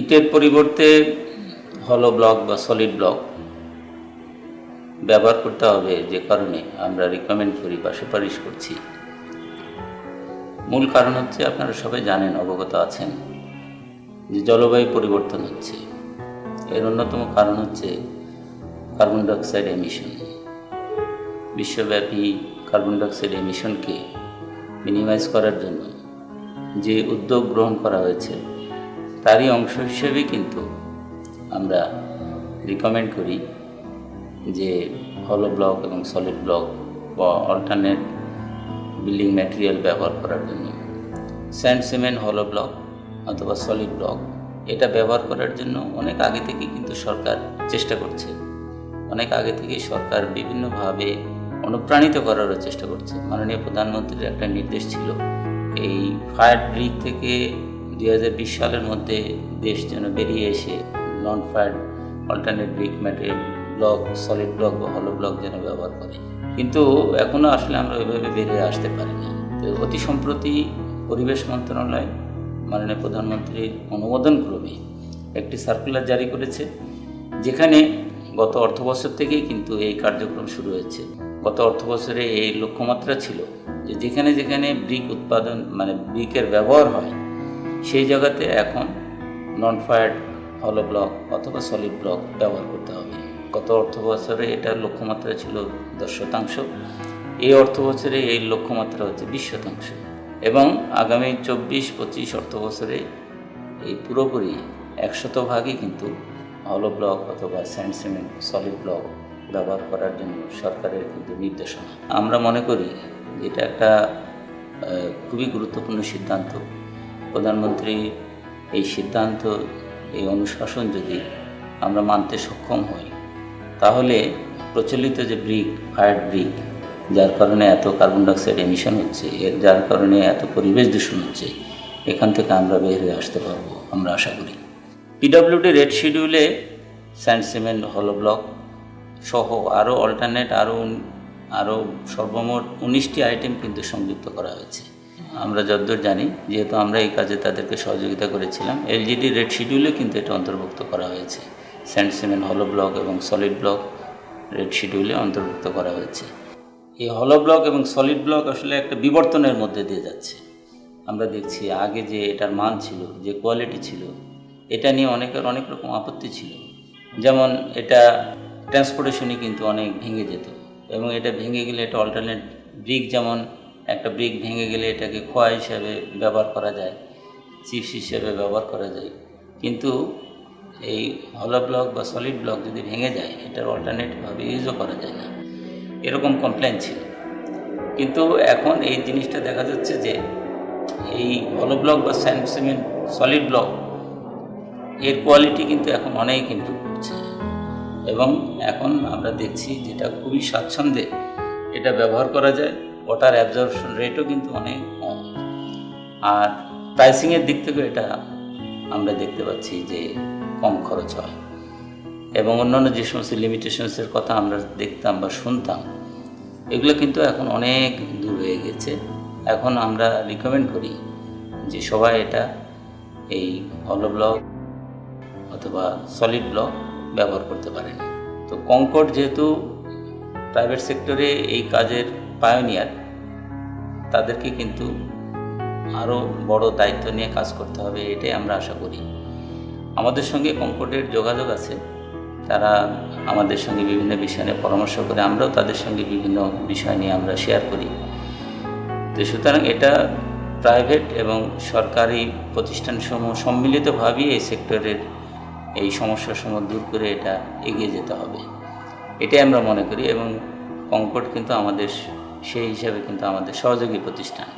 ইটের পরিবর্তে হলো ব্লক বা সলিড ব্লক ব্যবহার করতে হবে, যে কারণে আমরা রিকমেন্ড করি বা সুপারিশ করছি। মূল কারণ হচ্ছে, আপনারা সবাই জানেন, অবগত আছেন যে জলবায়ু পরিবর্তন হচ্ছে। এর অন্যতম কারণ হচ্ছে কার্বন ডাইঅক্সাইড এমিশন। বিশ্বব্যাপী কার্বন ডাইঅক্সাইড এমিশনকে মিনিমাইজ করার জন্য যে উদ্যোগ গ্রহণ করা হয়েছে, তারই অংশ হিসেবে কিন্তু আমরা রিকমেন্ড করি যে হলো ব্লক এবং সলিড ব্লক বা অল্টারনেট বিল্ডিং ম্যাটেরিয়াল ব্যবহার করার জন্য। স্যান্ড সিমেন্ট হলো ব্লক অথবা সলিড ব্লক এটা ব্যবহার করার জন্য অনেক আগে থেকে কিন্তু সরকার চেষ্টা করছে। অনেক আগে থেকেই সরকার বিভিন্নভাবে অনুপ্রাণিত করারও চেষ্টা করছে। মাননীয় প্রধানমন্ত্রীর একটা নির্দেশ ছিল, এই ফায়ার ব্রিক থেকে 2020 সালের মধ্যে দেশ যেন বেরিয়ে এসে non fire alternate brick material block, solid block বা হলো ব্লক যেন ব্যবহার করে। কিন্তু এখনও আসলে আমরা ওইভাবে বেরিয়ে আসতে পারিনি। তো অতি সম্প্রতি পরিবেশ মন্ত্রণালয় মাননীয় প্রধানমন্ত্রীর অনুমোদন ক্রমে একটি সার্কুলার জারি করেছে, যেখানে গত অর্থবছর থেকেই কিন্তু এই কার্যক্রম শুরু হয়েছে। গত অর্থবছরে এই লক্ষ্যমাত্রা ছিল যে যেখানে যেখানে ব্রিক উৎপাদন ব্রিকের ব্যবহার হয়, সেই জায়গাতে এখন নন ফায়ার হলো ব্লক অথবা সলিড ব্লক ব্যবহার করতে হবে। গত অর্থবছরে এটার লক্ষ্যমাত্রা ছিল 10%, এই অর্থবছরে এই লক্ষ্যমাত্রা হচ্ছে 20%, এবং আগামী 24-25 অর্থবছরে এই পুরোপুরি 100% কিন্তু হলো ব্লক অথবা স্যান্ড সিমেন্ট সলিড ব্লক ব্যবহার করার জন্য সরকারের কিন্তু নির্দেশনা। আমরা মনে করি এটা একটা খুবই গুরুত্বপূর্ণ সিদ্ধান্ত। প্রধানমন্ত্রী এই সিদ্ধান্ত, এই অনুশাসন যদি আমরা মানতে সক্ষম হই, তাহলে প্রচলিত যে ব্রিক, ফায়ার ব্রিক, যার কারণে এত কার্বন ডাইঅক্সাইড এমিশন হচ্ছে, যার কারণে এত পরিবেশ দূষণ হচ্ছে, এখান থেকে আমরা বের হয়ে আসতে পারবো আমরা আশা করি। পিডব্লিউডি রেড শিডিউলে স্যান্ড সিমেন্ট হলো ব্লক সহ আরও অল্টারনেট আরও সর্বমোট 19টি আইটেম কিন্তু সংযুক্ত করা হয়েছে। আমরা যতদূর জানি, যেহেতু আমরা এই কাজে তাদেরকে সহযোগিতা করেছিলাম, এলজিডি রেড শিডিউলে কিন্তু এটা অন্তর্ভুক্ত করা হয়েছে। স্যান্ড সিমেন্ট হলো ব্লক এবং সলিড ব্লক রেড শিডিউলে অন্তর্ভুক্ত করা হয়েছে। এই হলো ব্লক এবং সলিড ব্লক আসলে একটা বিবর্তনের মধ্যে দিয়ে যাচ্ছে। আমরা দেখছি আগে যে এটার মান ছিল, যে কোয়ালিটি ছিল, এটা নিয়ে অনেকের অনেক রকম আপত্তি ছিল। যেমন এটা ট্রান্সপোর্টেশনই কিন্তু অনেক ভেঙে যেত, এবং এটা ভেঙে গেলে এটা অল্টারনেট ব্রিক, যেমন একটা ব্রিক ভেঙে গেলে এটাকে খোয়া হিসাবে ব্যবহার করা যায়, চিপস হিসেবে ব্যবহার করা যায়। কিন্তু এই হলো ব্লক বা সলিড ব্লক যদি ভেঙে যায়, এটার অল্টারনেটভাবে ইউজও করা যায় না, এরকম কমপ্লেন ছিল। কিন্তু এখন এই জিনিসটা দেখা যাচ্ছে যে এই হলো ব্লক বা স্যান্ড সিমেন্ট সলিড ব্লক এর কোয়ালিটি কিন্তু এখন অনেক ইমপ্রুভ করছে, এবং এখন আমরা দেখছি যেটা খুবই স্বাচ্ছন্দ্যে এটা ব্যবহার করা যায়। ওয়াটার অ্যাবজর্পশন রেটও কিন্তু অনেক কম, আর প্রাইসিংয়ের দিক থেকে এটা আমরা দেখতে পাচ্ছি যে কম খরচ হয়। এবং অন্যান্য যে সমস্ত লিমিটেশনসের কথা আমরা দেখতাম বা শুনতাম, এগুলো কিন্তু এখন অনেক দূর হয়ে গেছে। এখন আমরা রিকমেন্ড করি যে সবাই এটা এই হলো ব্লক অথবা সলিড ব্লক ব্যবহার করতে পারেন। তো কনকর্ড যেহেতু প্রাইভেট সেক্টরে এই কাজের পায়োনিয়ার, তাদেরকে কিন্তু আরও বড় দায়িত্ব নিয়ে কাজ করতে হবে, এটাই আমরা আশা করি। আমাদের সঙ্গে কনকর্ডের যোগাযোগ আছে, তারা আমাদের সঙ্গে বিভিন্ন বিষয় নিয়ে পরামর্শ করে, আমরাও তাদের সঙ্গে বিভিন্ন বিষয় নিয়ে আমরা শেয়ার করি। তো সুতরাং এটা প্রাইভেট এবং সরকারি প্রতিষ্ঠানসমূহ সম্মিলিতভাবেই এই সেক্টরের এই সমস্যাসমূহ দূর করে এটা এগিয়ে যেতে হবে, এটাই আমরা মনে করি। এবং কনকর্ড কিন্তু আমাদের সেই হিসাবে কিন্তু আমাদের সহযোগী প্রতিষ্ঠান।